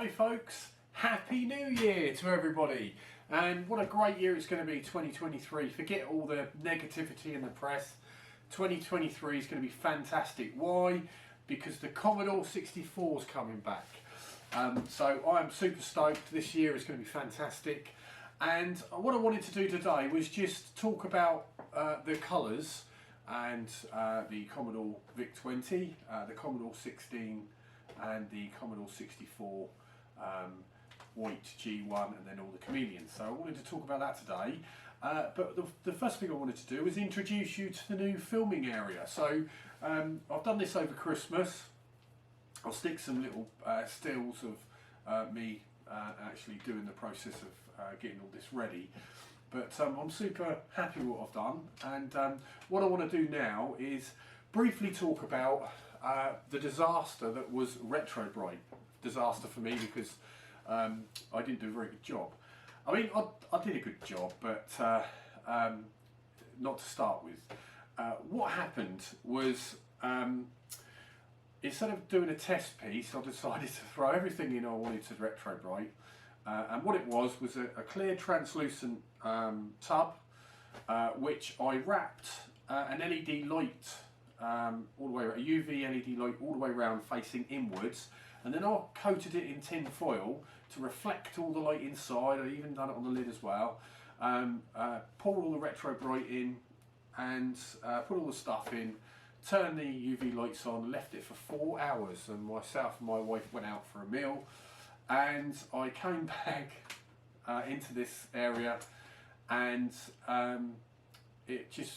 Hi folks, Happy New Year to everybody, and what a great year it's going to be, 2023. Forget all the negativity in the press. 2023 is going to be fantastic. Why? Because the Commodore 64 is coming back. So I'm super stoked. This year is going to be fantastic, and what I wanted to do today was just talk about the colours and the Commodore Vic 20, the Commodore 16 and the Commodore 64 white G1, and then all the Chameleons. So I wanted to talk about that today, but the first thing I wanted to do was introduce you to the new filming area. So I've done this over Christmas. I'll stick some little stills of me actually doing the process of getting all this ready. But I'm super happy with what I've done, and what I want to do now is briefly talk about the disaster that was Retro Bright. Disaster for me because I didn't do a very good job. I mean, I did a good job, but not to start with. What happened was, instead of doing a test piece, I decided to throw everything in I wanted to Retro Bright. And what it was a clear translucent tub, which I wrapped an LED light all the way around, a UV LED light all the way around facing inwards, and then I coated it in tin foil to reflect all the light inside. I even done it on the lid as well. Poured all the Retro Bright in and put all the stuff in, turned the UV lights on, left it for 4 hours, and myself and my wife went out for a meal. And I came back into this area, and it just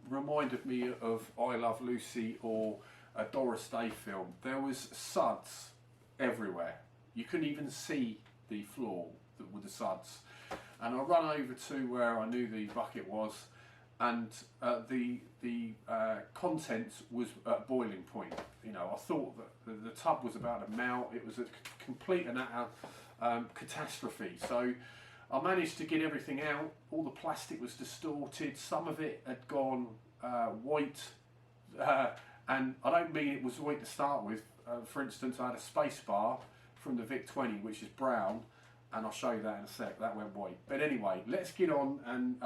reminded me of I Love Lucy or a Doris Day film. There was suds everywhere. You couldn't even see the floor with the suds. And I run over to where I knew the bucket was, and the contents was at boiling point. You know, I thought that the tub was about to melt. It was a complete and utter catastrophe. So I managed to get everything out. All the plastic was distorted. Some of it had gone white, and I don't mean it was white to start with. For instance, I had a space bar from the Vic 20, which is brown, and I'll show you that in a sec. That went white. But anyway, let's get on, and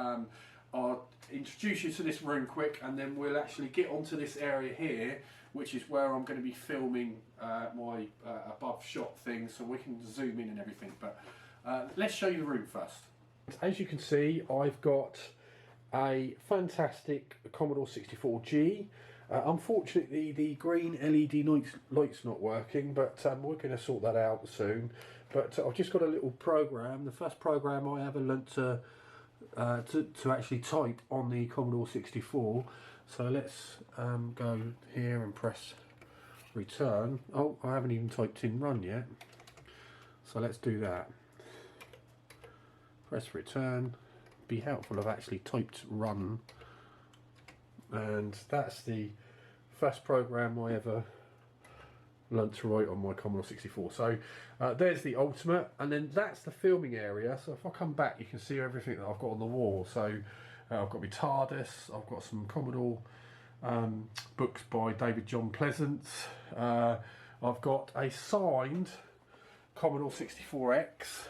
I'll introduce you to this room quick, and then we'll actually get onto this area here, which is where I'm going to be filming my above shot thing, so we can zoom in and everything. But let's show you the room first. As you can see, I've got a fantastic Commodore 64G. Unfortunately, the green LED light's not working, but we're going to sort that out soon. But I've just got a little program, the first program I ever learnt to actually type on the Commodore 64. So let's go here and press return. Oh, I haven't even typed in run yet, so let's do that. Press return. Be helpful, I've actually typed run, and that's the first program I ever learnt to write on my Commodore 64. So there's the ultimate, and then that's the filming area. So if I come back, you can see everything that I've got on the wall. So I've got my TARDIS, I've got some Commodore books by David John Pleasance, I've got a signed Commodore 64X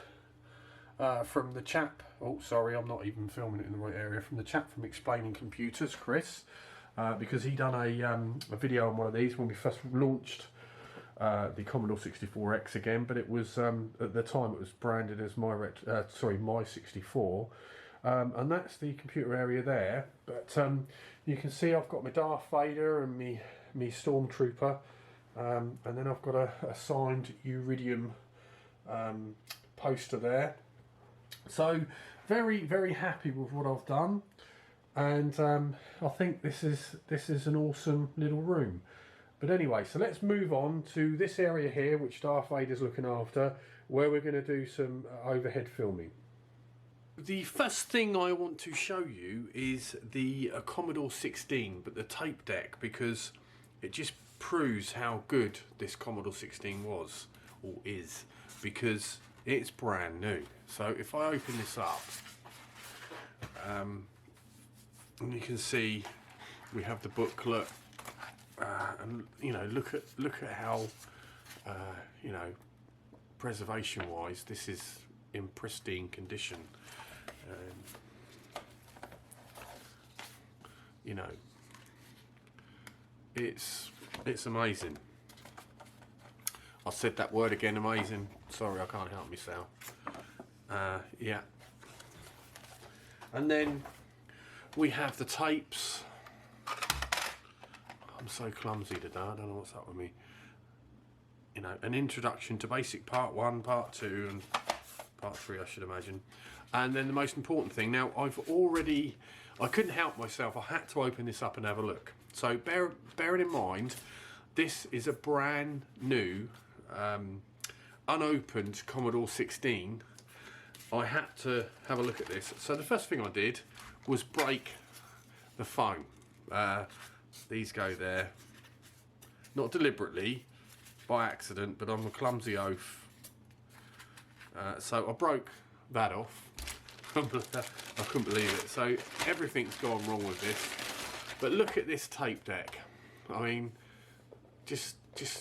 from the chap, oh sorry, I'm not even filming it in the right area, from the chap from Explaining Computers, Chris, because he done a video on one of these when we first launched the Commodore 64X again, but it was at the time it was branded as my 64, and that's the computer area there. But you can see I've got my Darth Vader and me Stormtrooper, and then I've got a signed Iridium poster there. So very, very happy with what I've done, and I think this is an awesome little room. But anyway, so let's move on to this area here, which Darth Vader's looking after, where we're going to do some overhead filming. The first thing I want to show you is the Commodore 16, but the tape deck, because it just proves how good this Commodore 16 was, or is, because it's brand new. So if I open this up, and you can see we have the booklet, and you know, look at how you know, preservation wise, this is in pristine condition. You know, it's amazing. I said that word again, amazing. Sorry, I can't help myself. Yeah. And then we have the tapes. I'm so clumsy today, I don't know what's up with me. You know, an introduction to basic part 1, part 2 and part 3, I should imagine. And then the most important thing, now I couldn't help myself, I had to open this up and have a look. So bearing in mind, this is a brand new, unopened Commodore 16. I had to have a look at this. So the first thing I did was break the foam. These go there, not deliberately, by accident, but on a clumsy oath. So I broke that off. I couldn't believe it. So everything's gone wrong with this. But look at this tape deck. I mean, just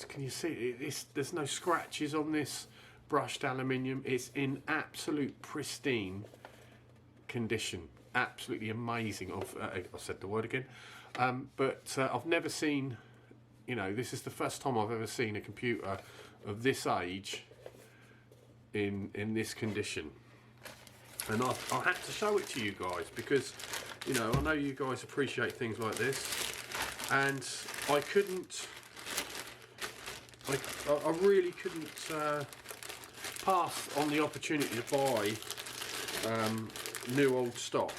can you see it? There's no scratches on this brushed aluminium. It's in absolute pristine condition. Absolutely amazing. I said the word again. But I've never seen, you know, this is the first time I've ever seen a computer of this age in this condition. And I had to show it to you guys because, you know, I know you guys appreciate things like this, and I really couldn't pass on the opportunity to buy new old stock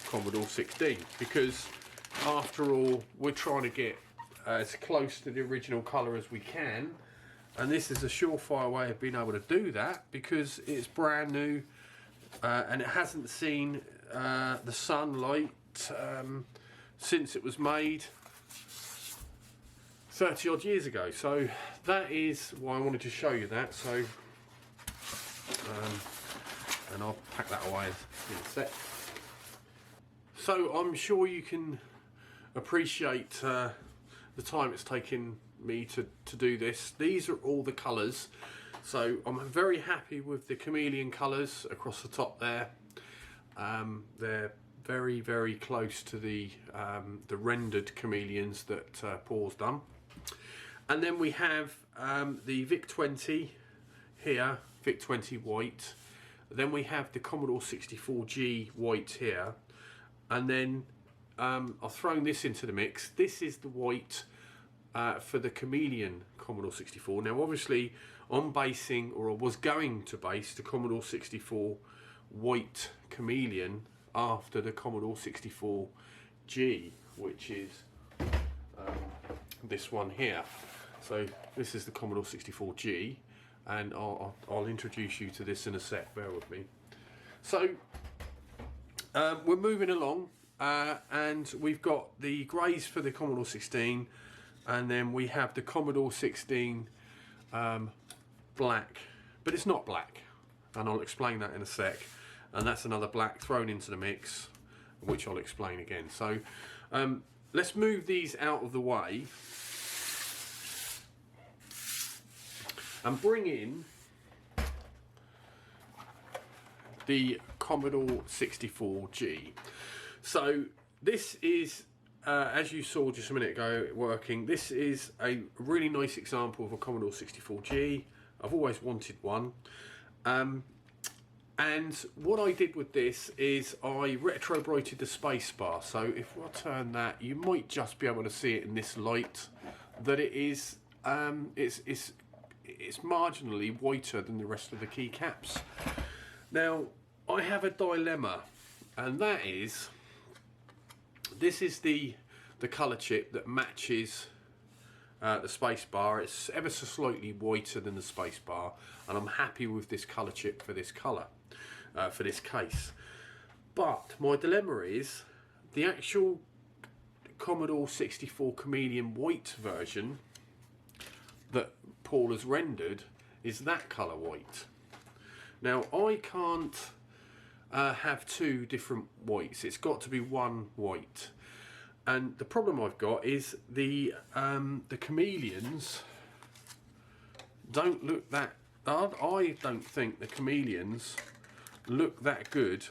Commodore 16, because after all, we're trying to get as close to the original colour as we can, and this is a surefire way of being able to do that because it's brand new. And it hasn't seen the sunlight since it was made 30 odd years ago. So that is why I wanted to show you that. So, and I'll pack that away in a sec. So I'm sure you can appreciate the time it's taken me to do this. These are all the colours. So I'm very happy with the Chameleon colours across the top there. They're very, very close to the rendered Chameleons that Paul's done. And then we have the Vic 20 here, Vic 20 white. Then we have the Commodore 64G white here. And then I've thrown this into the mix. This is the white for the Chameleon Commodore 64. Now obviously I'm basing, or I was going to base, the Commodore 64 white Chameleon after the Commodore 64G, which is this one here. So this is the Commodore 64G, and I'll introduce you to this in a sec, bear with me. So we're moving along, and we've got the greys for the Commodore 16, and then we have the Commodore 16 black, but it's not black, and I'll explain that in a sec. And that's another black thrown into the mix, which I'll explain again. So let's move these out of the way and bring in the Commodore 64G. So this is, as you saw just a minute ago working, this is a really nice example of a Commodore 64G. I've always wanted one. And what I did with this is I retro-brighted the space bar. So if I turn that, you might just be able to see it in this light, that it is, it's marginally whiter than the rest of the keycaps. Now, I have a dilemma, and that is, this is the colour chip that matches the space bar. It's ever so slightly whiter than the space bar, and I'm happy with this colour chip for this colour, for this case. But my dilemma is the actual Commodore 64 Chameleon white version that Paul has rendered is that colour white. Now I can't have two different whites. It's got to be one white. And the problem I've got is the Chameleons don't look that I don't think the Chameleons look that good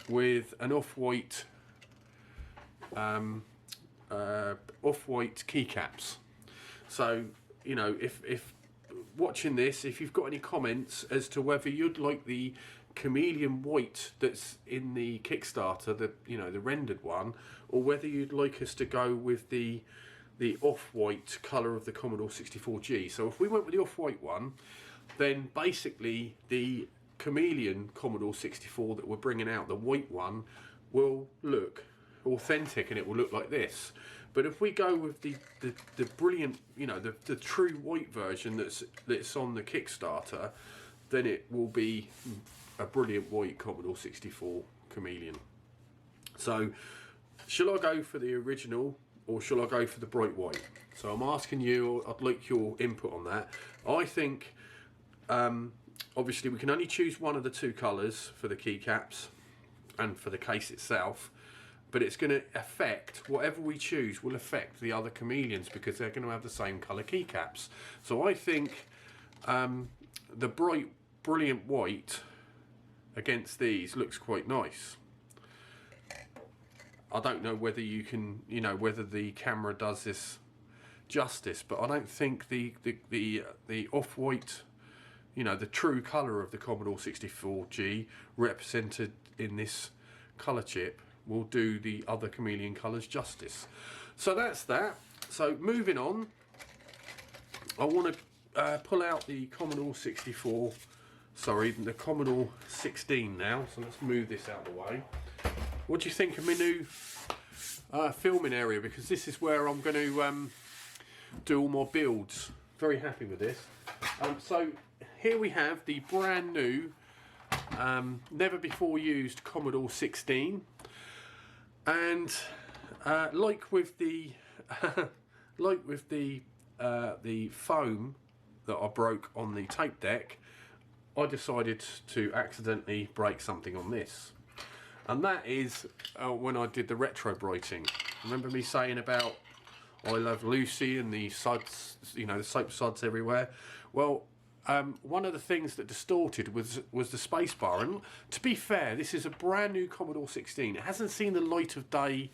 with an off-white keycaps. So, you know, if watching this, if you've got any comments as to whether you'd like the Chameleon white that's in the Kickstarter, the rendered one, or whether you'd like us to go with the off-white colour of the Commodore 64G. So if we went with the off-white one, then basically the Chameleon Commodore 64 that we're bringing out, the white one, will look authentic and it will look like this. But if we go with the brilliant, you know, the true white version that's on the Kickstarter, then it will be a brilliant white Commodore 64 Chameleon. So shall I go for the original or shall I go for the bright white? So I'm asking you, I'd like your input on that. I think obviously we can only choose one of the two colours for the keycaps and for the case itself, but it's going to affect, whatever we choose will affect the other Chameleons because they're going to have the same colour keycaps. So I think the bright brilliant white against these looks quite nice. I don't know whether you can, you know, whether the camera does this justice, but I don't think the off-white, you know, the true colour of the Commodore 64G represented in this colour chip will do the other Chameleon colours justice. So that's that. So moving on, I want to pull out the Commodore 64, sorry, the Commodore 16 now. So let's move this out of the way. What do you think of my new filming area? Because this is where I'm going to do all my builds. Very happy with this. So here we have the brand new, never before used Commodore 16, and like with the the foam that I broke on the tape deck, I decided to accidentally break something on this. And that is when I did the retro brighting. Remember me saying about I Love Lucy and the suds, you know, the soap suds everywhere? Well, one of the things that distorted was the spacebar. And to be fair, this is a brand new Commodore 16. It hasn't seen the light of day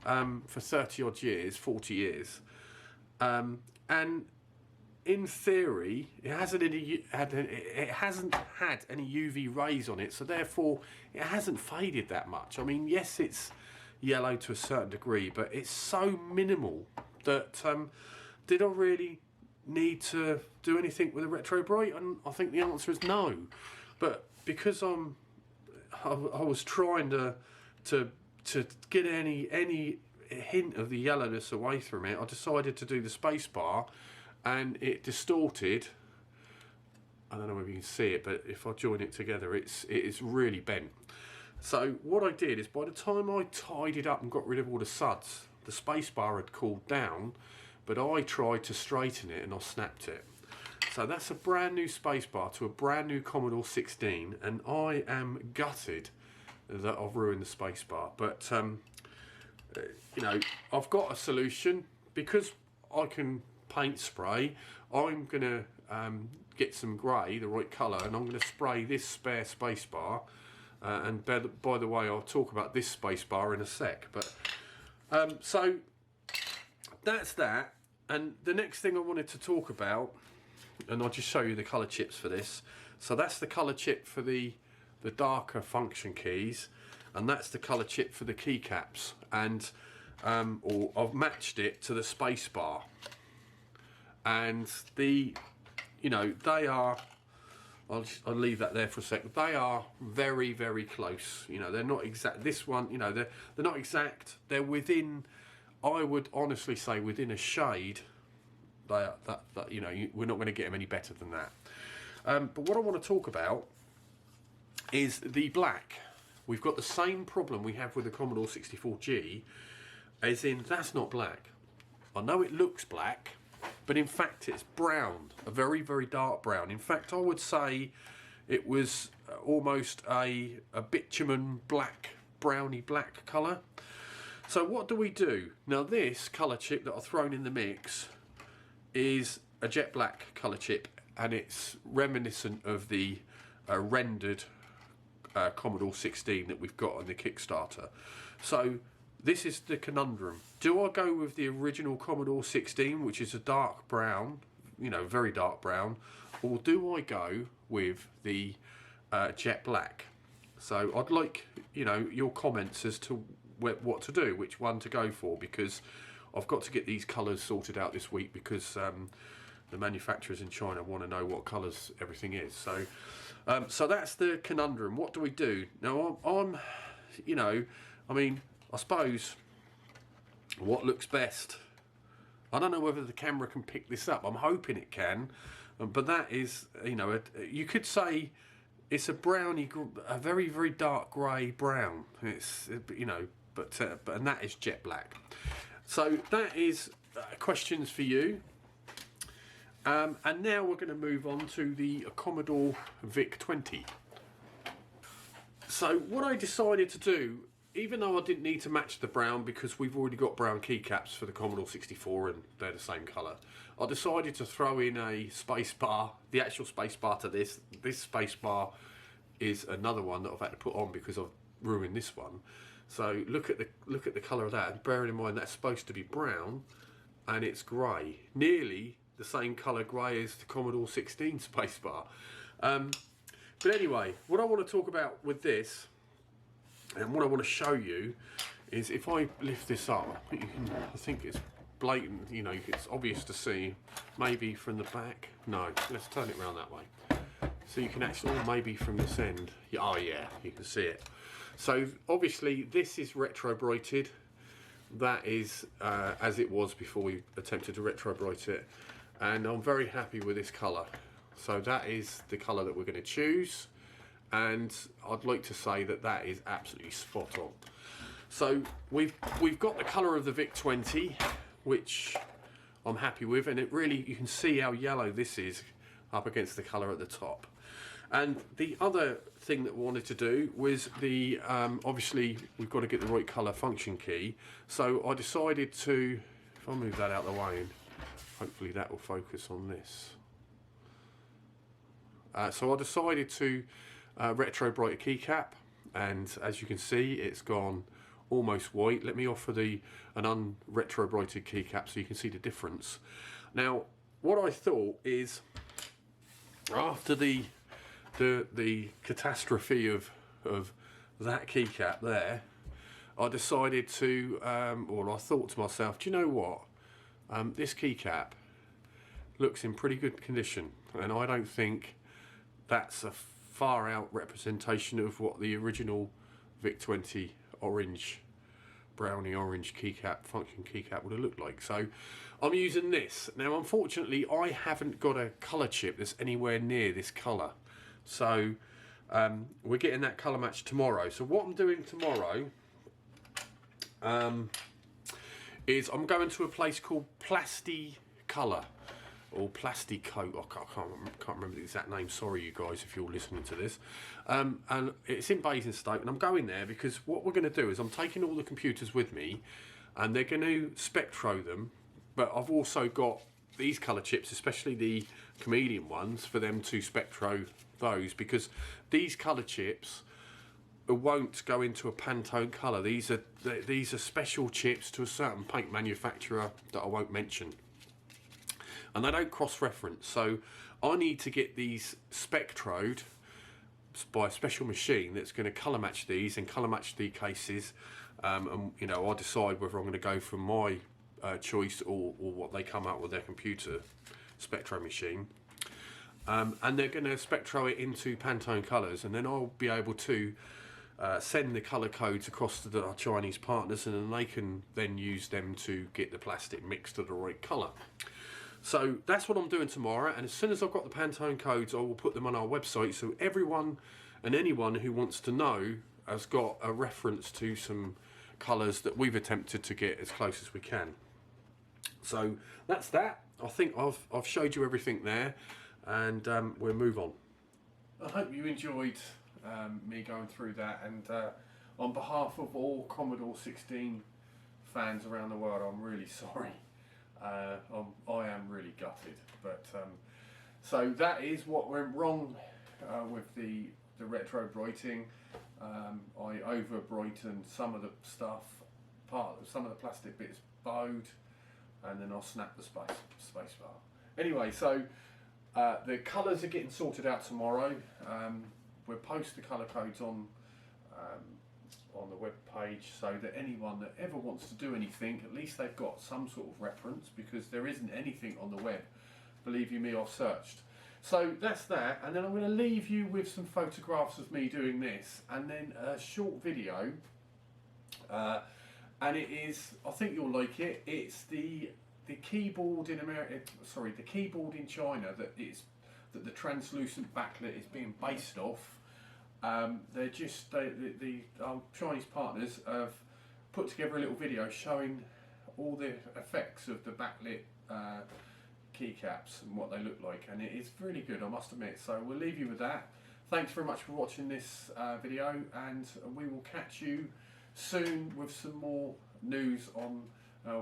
for 30 odd years, 40 years. And in theory, it hasn't had any UV rays on it, so therefore it hasn't faded that much. I mean, yes, it's yellow to a certain degree, but it's so minimal that did I really need to do anything with a retro bright? And I think the answer is no. But because I was trying to get any hint of the yellowness away from it, I decided to do the space bar. And it distorted. I don't know if you can see it, but if I join it together, it is really bent. So what I did is, by the time I tidied up and got rid of all the suds, the spacebar had cooled down, but I tried to straighten it and I snapped it. So that's a brand new spacebar to a brand new Commodore 16, and I am gutted that I've ruined the spacebar. But you know, I've got a solution because I can paint spray. I'm gonna get some grey, the right colour, and I'm gonna spray this spare space bar. And by the way, I'll talk about this space bar in a sec. But so that's that. And the next thing I wanted to talk about, and I'll just show you the colour chips for this. So that's the colour chip for the darker function keys, and that's the colour chip for the keycaps. And or I've matched it to the space bar. And you know, they are, I'll leave that there for a second. They are very, very close. You know, they're not exact. This one, you know, they're not exact. They're within, I would honestly say, within a shade. That you know, we're not going to get them any better than that. But what I want to talk about is the black. We've got the same problem we have with the Commodore 64G, as in that's not black. I know it looks black, but in fact it's brown, a very, very dark brown. In fact, I would say it was almost a bitumen black, browny black colour. So what do we do? Now this colour chip that I've thrown in the mix is a jet black colour chip, and it's reminiscent of the rendered Commodore 16 that we've got on the Kickstarter. So this is the conundrum. Do I go with the original Commodore 16, which is a dark brown, you know, very dark brown, or do I go with the jet black? So I'd like, you know, your comments as to what to do, which one to go for, because I've got to get these colours sorted out this week, because the manufacturers in China want to know what colours everything is. So so that's the conundrum. What do we do? Now I'm you know, I mean, I suppose what looks best, I don't know whether the camera can pick this up. I'm hoping it can, but that is, you know, you could say it's a browny, a very, very dark grey brown. It's, you know, but and that is jet black. So that is questions for you. And now we're going to move on to the Commodore Vic 20. So what I decided to do, even though I didn't need to match the brown because we've already got brown keycaps for the Commodore 64 and they're the same colour, I decided to throw in a space bar, the actual space bar to this. This space bar is another one that I've had to put on because I've ruined this one. So look at the colour of that, and bearing in mind that's supposed to be brown and it's grey, nearly the same colour grey as the Commodore 16 space bar. But anyway, what I want to talk about with this, and what I want to show you, is if I lift this up, I think it's blatant, you know, it's obvious to see, maybe from the back. No, let's turn it around that way. So you can actually, or maybe from this end. Oh yeah, you can see it. So obviously this is retro brighted. That is as it was before we attempted to retro bright it. And I'm very happy with this colour. So that is the colour that we're going to choose. And I'd like to say that that is absolutely spot on. So we've got the colour of the Vic 20, which I'm happy with, and it really, you can see how yellow this is up against the colour at the top. And the other thing that we wanted to do was the obviously we've got to get the right colour function key. So I decided to, if I move that out of the way, and hopefully that will focus on this. So I decided to retro bright a keycap, and as you can see, it's gone almost white. Let me offer an unretro brighted keycap so you can see the difference. Now, what I thought is, after the catastrophe of that keycap there, I decided to, or I thought to myself, do you know what? This keycap looks in pretty good condition, and I don't think that's a far out representation of what the original Vic 20 orange, browny orange keycap, function keycap would have looked like. So I'm using this. Now unfortunately I haven't got a colour chip that's anywhere near this colour. So we're getting that colour match tomorrow. So what I'm doing tomorrow is I'm going to a place called Plasti Colour, or Plastic Coat. I can't remember the exact name. Sorry, you guys, if you're listening to this. And it's in Basingstoke, and I'm going there because what we're going to do is I'm taking all the computers with me, and they're going to spectro them. But I've also got these colour chips, especially the Chameleon ones, for them to spectro those, because these colour chips won't go into a Pantone colour. These are special chips to a certain paint manufacturer that I won't mention. And they don't cross-reference, so I need to get these spectroed by a special machine that's going to colour match these and colour match the cases, and you know, I'll decide whether I'm going to go for my choice or what they come out with their computer spectro machine, and they're going to spectro it into Pantone colours, and then I'll be able to send the colour codes across to our Chinese partners, and then they can then use them to get the plastic mixed to the right colour. So that's what I'm doing tomorrow, and as soon as I've got the Pantone codes, I will put them on our website, so everyone and anyone who wants to know has got a reference to some colours that we've attempted to get as close as we can. So that's that. I think I've showed you everything there, and we'll move on. I hope you enjoyed me going through that, and on behalf of all Commodore 16 fans around the world, I'm really sorry. I am really gutted, but So that is what went wrong with the retro brighting. I over brightened some of the stuff, some of the plastic bits bowed, and then I'll snap the space bar. Anyway, so the colours are getting sorted out tomorrow. We'll post the colour codes on the web page so that anyone that ever wants to do anything, at least they've got some sort of reference, because there isn't anything on the web. Believe you me, I've searched. So that's that, and then I'm going to leave you with some photographs of me doing this, and then a short video. And it is, I think you'll like it. It's the keyboard in America, sorry, the keyboard in China that the translucent backlit is being based off. They're just the Chinese partners have put together a little video showing all the effects of the backlit keycaps and what they look like, and it is really good, I must admit. So we'll leave you with that. Thanks very much for watching this video, and we will catch you soon with some more news on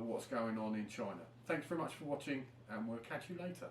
what's going on in China. Thanks very much for watching, and we'll catch you later.